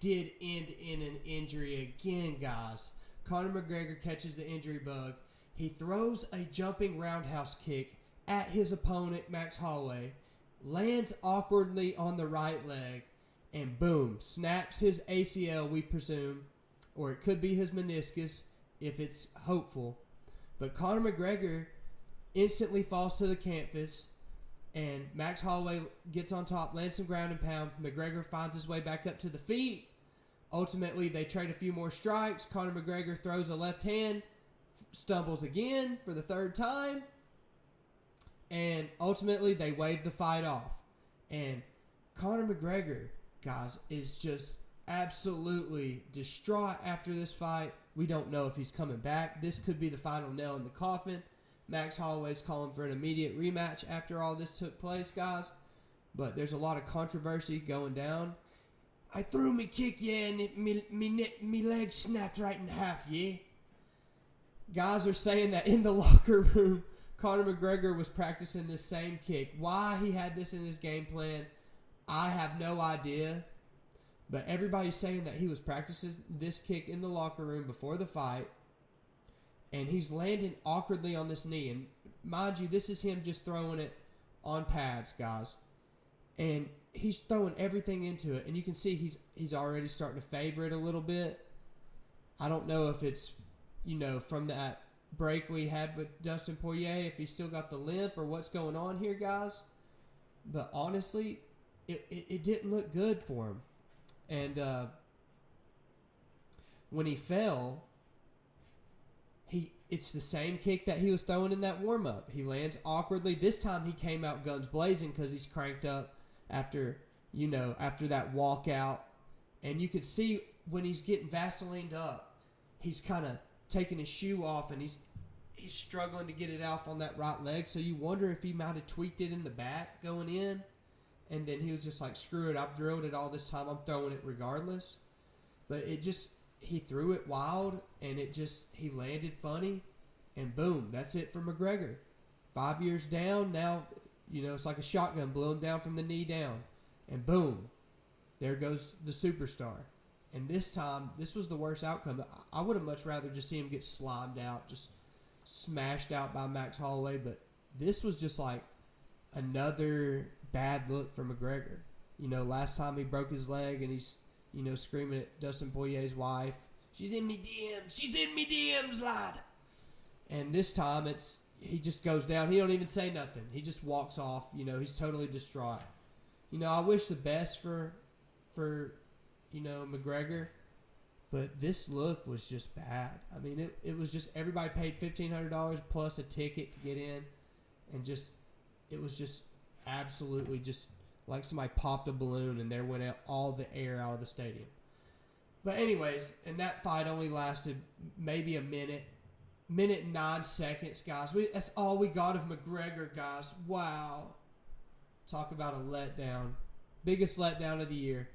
did end in an injury again, guys. Conor McGregor catches the injury bug. He throws a jumping roundhouse kick at his opponent, Max Holloway, lands awkwardly on the right leg, and boom, snaps his ACL, we presume, or it could be his meniscus if it's hopeful. But Conor McGregor instantly falls to the canvas, and Max Holloway gets on top, lands some ground and pound. McGregor finds his way back up to the feet. Ultimately, they trade a few more strikes. Conor McGregor throws a left hand, stumbles again for the third time, and ultimately they wave the fight off. And Conor McGregor, guys, is just absolutely distraught after this fight. We don't know if he's coming back. This could be the final nail in the coffin. Max Holloway's calling for an immediate rematch after all this took place, guys. But there's a lot of controversy going down. I threw me kick, yeah, and me leg snapped right in half, yeah. Guys are saying that in the locker room, Conor McGregor was practicing this same kick. Why he had this in his game plan, I have no idea. But everybody's saying that he was practicing this kick in the locker room before the fight. And he's landing awkwardly on this knee. And mind you, this is him just throwing it on pads, guys. And he's throwing everything into it. And you can see he's already starting to favor it a little bit. I don't know if it's, from that break we had with Dustin Poirier, if he's still got the limp or what's going on here, guys. But honestly, it didn't look good for him. And when he fell, it's the same kick that he was throwing in that warm-up. He lands awkwardly. This time he came out guns blazing because he's cranked up after that walkout. And you could see when he's getting Vaselined up, he's kind of taking his shoe off and he's struggling to get it off on that right leg. So you wonder if he might have tweaked it in the back going in. And then he was just like, screw it, I've drilled it all this time, I'm throwing it regardless. But he threw it wild, and he landed funny, and boom, that's it for McGregor. 5 years down, now, it's like a shotgun, blew him down from the knee down. And boom, there goes the superstar. And this time, this was the worst outcome. I would have much rather just see him get slimed out, just smashed out by Max Holloway, but this was just like another bad look for McGregor. Last time he broke his leg and he's, screaming at Dustin Poirier's wife, she's in me DMs, lad. And this time he just goes down. He don't even say nothing. He just walks off. He's totally distraught. I wish the best for McGregor, but this look was just bad. I mean, it was just everybody paid $1,500 plus a ticket to get in, and it was just absolutely just like somebody popped a balloon and there went out all the air out of the stadium. But anyways, and that fight only lasted maybe a minute and 9 seconds, guys. That's all we got of McGregor, guys. Wow. Talk about a letdown. Biggest letdown of the year.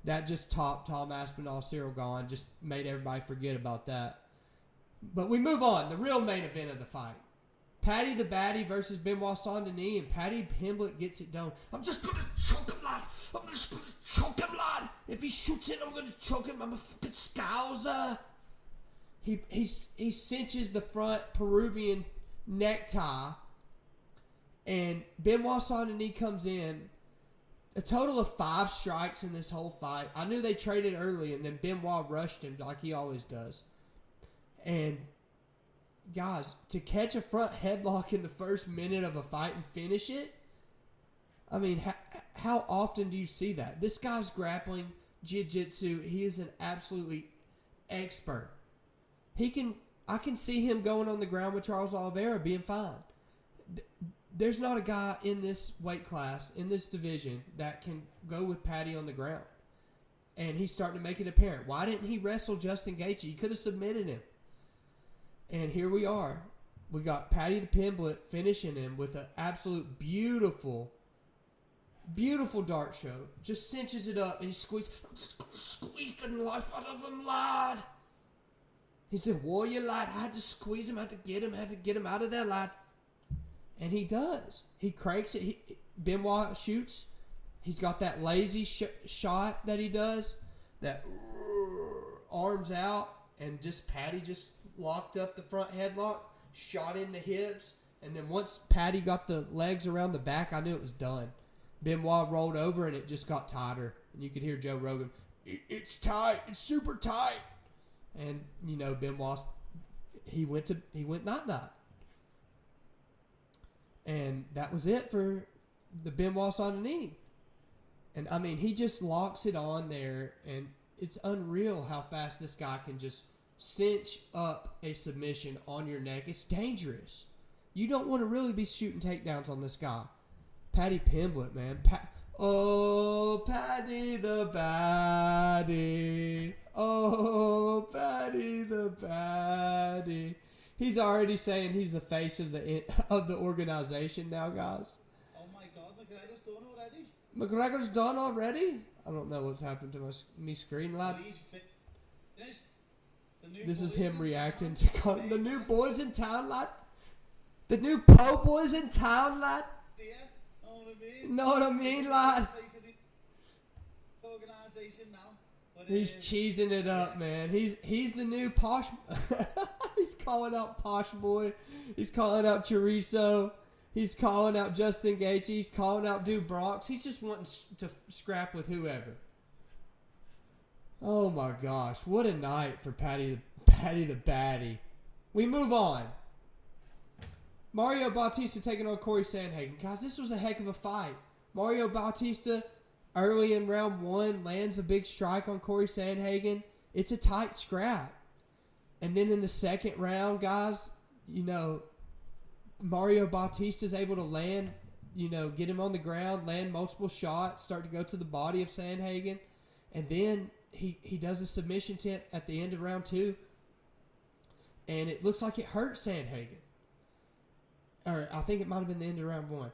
That just topped Tom Aspinall, Cyril Gahn. Just made everybody forget about that. But we move on. The real main event of the fight. Paddy the Baddy versus Benoit Saint Denis, and Paddy Pimblett gets it done. I'm just going to choke him, lad. If he shoots it, I'm going to choke him. I'm a fucking scouser. He cinches the front Peruvian necktie, and Benoit Saint Denis comes in. A total of 5 strikes in this whole fight. I knew they traded early, and then Benoit rushed him like he always does. And guys, to catch a front headlock in the first minute of a fight and finish it, I mean, how often do you see that? This guy's grappling, jiu-jitsu, he is an absolutely expert. I can see him going on the ground with Charles Oliveira being fine. There's not a guy in this weight class, in this division, that can go with Paddy on the ground. And he's starting to make it apparent. Why didn't he wrestle Justin Gaethje? He could have submitted him. And here we are. We got Paddy the Pimblett finishing him with an absolute beautiful, beautiful dart show. Just cinches it up and he squeezes the life out of him, lad. He's a warrior, lad. I had to squeeze him, had to get him out of there, lad. And he does. He cranks it. Benoit shoots. He's got that lazy shot that he does. that arms out, and just Paddy just locked up the front headlock, shot in the hips, and then once Paddy got the legs around the back, I knew it was done. Benoit rolled over, and it just got tighter. And you could hear Joe Rogan, it's tight. It's super tight. And, Benoit, he went not. And that was it for the Benoit Saint Denis. And, I mean, he just locks it on there, and it's unreal how fast this guy can just cinch up a submission on your neck. It's dangerous. You don't want to really be shooting takedowns on this guy. Paddy Pimblett, man. Paddy the baddie. Oh, Paddy the baddie. He's already saying he's the face of the organization now, guys. Oh my God, McGregor's done already. McGregor's done already? I don't know what's happened to me screen, lad. He's finished. This is him reacting to the new boys in town, lad. The new po boys in town, lad. Yeah, know what I mean? Know what I mean, lad? Organization now. He's cheesing it up, man. He's the new posh. He's calling out Posh Boy. He's calling out Chorizo. He's calling out Justin Gaethje. He's calling out Dude Bronx. He's just wanting to scrap with whoever. Oh my gosh, what a night for Paddy the baddie. We move on. Mario Bautista taking on Cory Sandhagen. Guys, this was a heck of a fight. Mario Bautista, early in round 1, lands a big strike on Cory Sandhagen. It's a tight scrap. And then in the second round, guys, Mario Bautista is able to land, get him on the ground, land multiple shots, start to go to the body of Sandhagen. And then he does a submission attempt at the end of round 2. And it looks like it hurts Sandhagen. Or I think it might have been the end of round 1.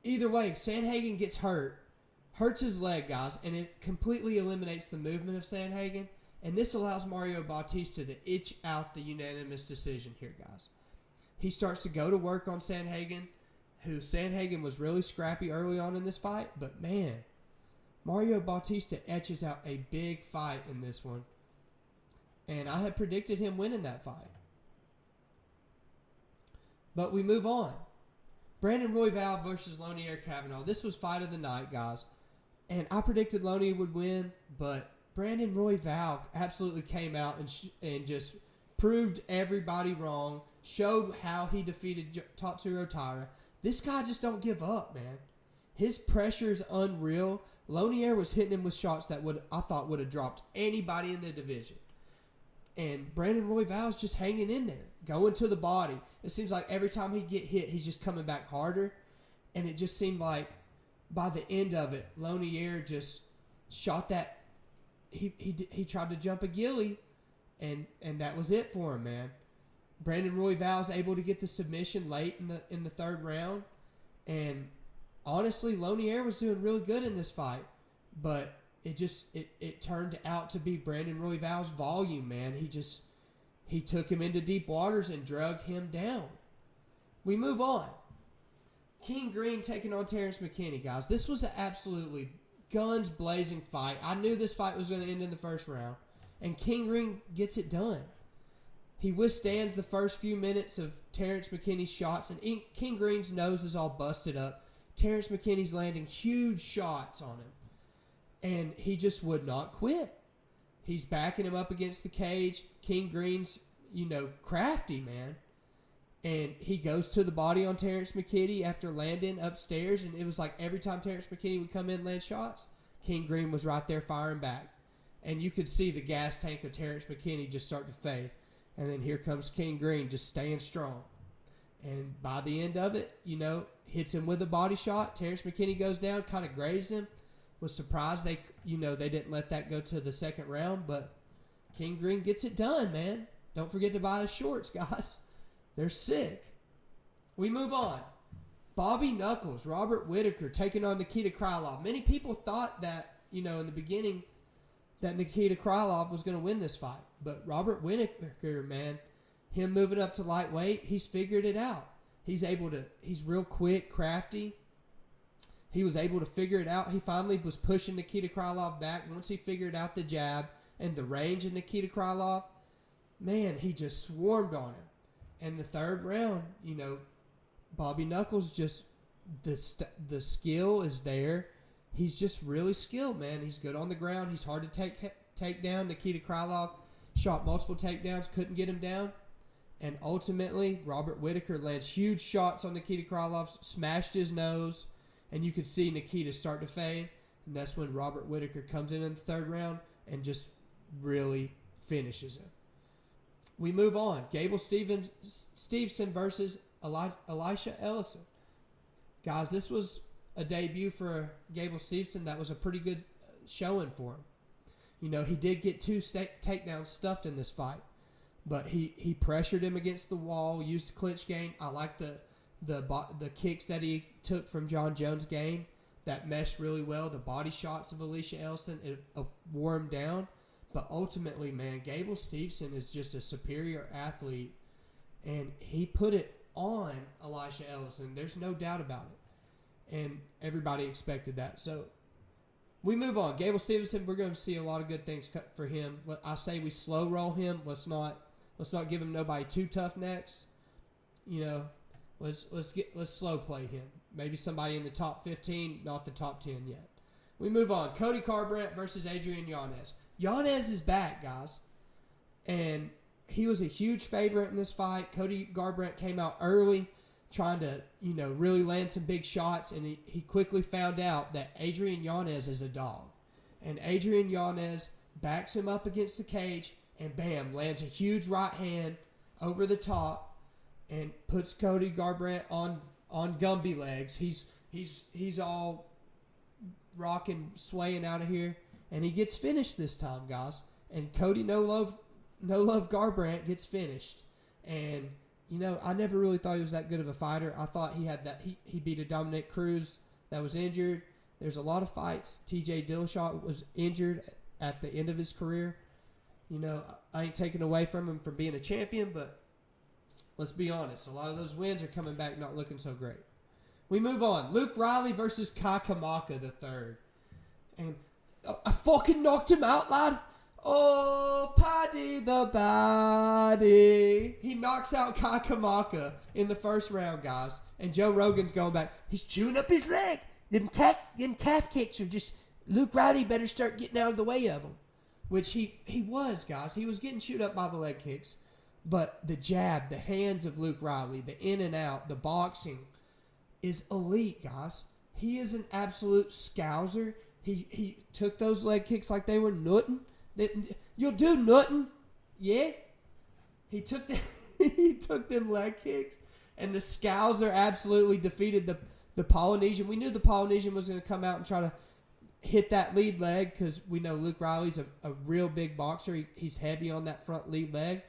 Either way, Sandhagen gets hurts his leg, guys, and it completely eliminates the movement of Sandhagen. And this allows Mario Bautista to itch out the unanimous decision here, guys. He starts to go to work on Sandhagen, who Sandhagen was really scrappy early on in this fight. But, man, Mario Bautista etches out a big fight in this one. And I had predicted him winning that fight. But we move on. Brandon Royval versus Lone'er Kavanagh. This was fight of the night, guys. And I predicted Lone'er would win, but Brandon Royval absolutely came out and just proved everybody wrong, showed how he defeated Tatsuro Taira. This guy just don't give up, man. His pressure is unreal. Lone'er was hitting him with shots that I thought would have dropped anybody in the division. And Brandon Royval's just hanging in there, going to the body. It seems like every time he get hit, he's just coming back harder. And it just seemed like by the end of it, Lone'er just shot that. He tried to jump a ghillie, and that was it for him, man. Brandon Royval's able to get the submission late in the third round. And honestly, Lone'er was doing really good in this fight. But it turned out to be Brandon Royval's volume, man. He took him into deep waters and drug him down. We move on. King Green taking on Terrence McKinney, guys. This was an absolutely guns blazing fight. I knew this fight was going to end in the first round, and King Green gets it done. He withstands the first few minutes of Terrence McKinney's shots, and King Green's nose is all busted up. Terrence McKinney's landing huge shots on him. And he just would not quit. He's backing him up against the cage. King Green's, crafty, man. And he goes to the body on Terrence McKinney after landing upstairs. And it was like every time Terrence McKinney would come in and land shots, King Green was right there firing back. And you could see the gas tank of Terrence McKinney just start to fade. And then here comes King Green just staying strong. And by the end of it, hits him with a body shot. Terrence McKinney goes down, kind of grazed him. Was surprised they didn't let that go to the second round, but King Green gets it done, man. Don't forget to buy his shorts, guys. They're sick. We move on. Bobby Knuckles, Robert Whittaker taking on Nikita Krylov. Many people thought that, in the beginning that Nikita Krylov was going to win this fight, but Robert Whittaker, man, him moving up to lightweight, he's figured it out. He's real quick, crafty. he was able to figure it out. He finally was pushing Nikita Krylov back. Once he figured out the jab and the range of Nikita Krylov, man, he just swarmed on him. And the third round, Bobby Knuckles just, the skill is there. He's just really skilled, man. He's good on the ground. He's hard to take down. Nikita Krylov shot multiple takedowns, couldn't get him down. And ultimately, Robert Whittaker lands huge shots on Nikita Krylov, smashed his nose, and you could see Nikita start to fade. And that's when Robert Whittaker comes in the third round and just really finishes him. We move on. Gable Stevenson versus Elisha Ellison. Guys, this was a debut for Gable Stevenson. That was a pretty good showing for him. He did get 2 takedowns stuffed in this fight, but he pressured him against the wall, used the clinch game. I like the kicks that he took from Jon Jones' game. That meshed really well. The body shots of Elisha Ellison, it wore him down. But ultimately, man, Gable Stevenson is just a superior athlete, and he put it on Elisha Ellison. There's no doubt about it, and everybody expected that. So we move on. Gable Stevenson, we're going to see a lot of good things for him. I say we slow roll him. Let's not give him nobody too tough next. Let's slow play him. Maybe somebody in the top 15, not the top 10 yet. We move on. Cody Garbrandt versus Adrien Gianz. Gianz is back, guys. And he was a huge favorite in this fight. Cody Garbrandt came out early trying to, really land some big shots. And he quickly found out that Adrien Gianz is a dog. And Adrien Gianz backs him up against the cage and, bam, lands a huge right hand over the top and puts Cody Garbrandt on Gumby legs. He's all rocking, swaying out of here. And he gets finished this time, guys. And Cody No Love Garbrandt gets finished. And, I never really thought he was that good of a fighter. I thought he had that. He beat a Dominic Cruz that was injured. There's a lot of fights. TJ Dillashaw was injured at the end of his career. I ain't taking away from him for being a champion, but let's be honest. A lot of those wins are coming back not looking so great. We move on. Luke Riley versus Kai Kamaka III. And I fucking knocked him out, lad. Oh, Paddy the Baddy. He knocks out Kai Kamaka in the first round, guys. And Joe Rogan's going back. He's chewing up his leg. Them calf kicks are just... Luke Riley better start getting out of the way of him. Which he was, guys. He was getting chewed up by the leg kicks. But the jab, the hands of Luke Riley, the in and out, the boxing is elite, guys. He is an absolute scouser. He took those leg kicks like they were nuttin'. You'll do nuttin'. Yeah? He took them leg kicks. And the Scouser absolutely defeated the Polynesian. We knew the Polynesian was going to come out and try to hit that lead leg because we know Luke Riley's a real big boxer. He's heavy on that front lead leg.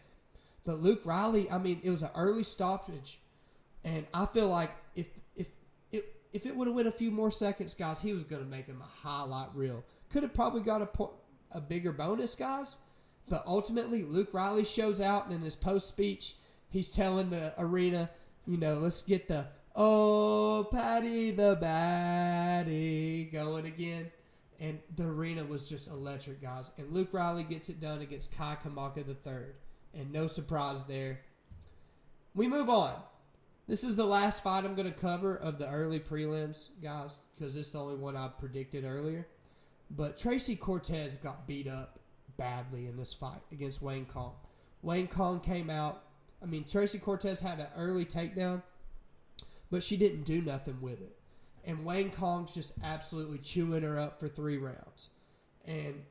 But Luke Riley, it was an early stoppage. And I feel like if it would have went a few more seconds, guys, he was going to make him a highlight reel. Could have probably got a bigger bonus, guys. But ultimately, Luke Riley shows out, and in his post-speech, he's telling the arena, let's get the, oh, Paddy the Baddy going again. And the arena was just electric, guys. And Luke Riley gets it done against Kai Kamaka III. And no surprise there. We move on. This is the last fight I'm going to cover of the early prelims, guys, because it's the only one I predicted earlier. But Tracy Cortez got beat up badly in this fight against Wang Cong. Wang Cong came out. Tracy Cortez had an early takedown, but she didn't do nothing with it. And Wang Kong's just absolutely chewing her up for 3 rounds. And,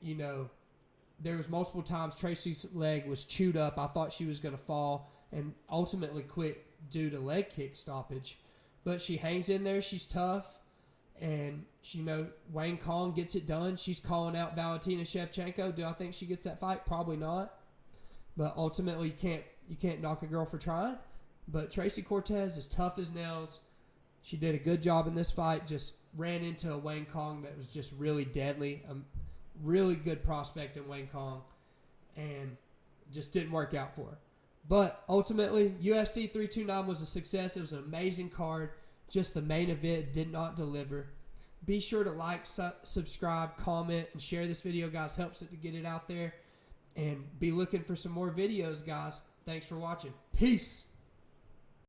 there was multiple times Tracy's leg was chewed up. I thought she was going to fall and ultimately quit due to leg kick stoppage. But she hangs in there. She's tough. And, Wang Cong gets it done. She's calling out Valentina Shevchenko. Do I think she gets that fight? Probably not. But ultimately, you can't knock a girl for trying. But Tracy Cortez is tough as nails. She did a good job in this fight. Just ran into a Wang Cong that was just really deadly. A really good prospect in Wang Cong. And just didn't work out for her. But ultimately, UFC 329 was a success. It was an amazing card. Just the main event did not deliver. Be sure to like, subscribe, comment, and share this video, guys. Helps it to get it out there. And be looking for some more videos, guys. Thanks for watching. Peace.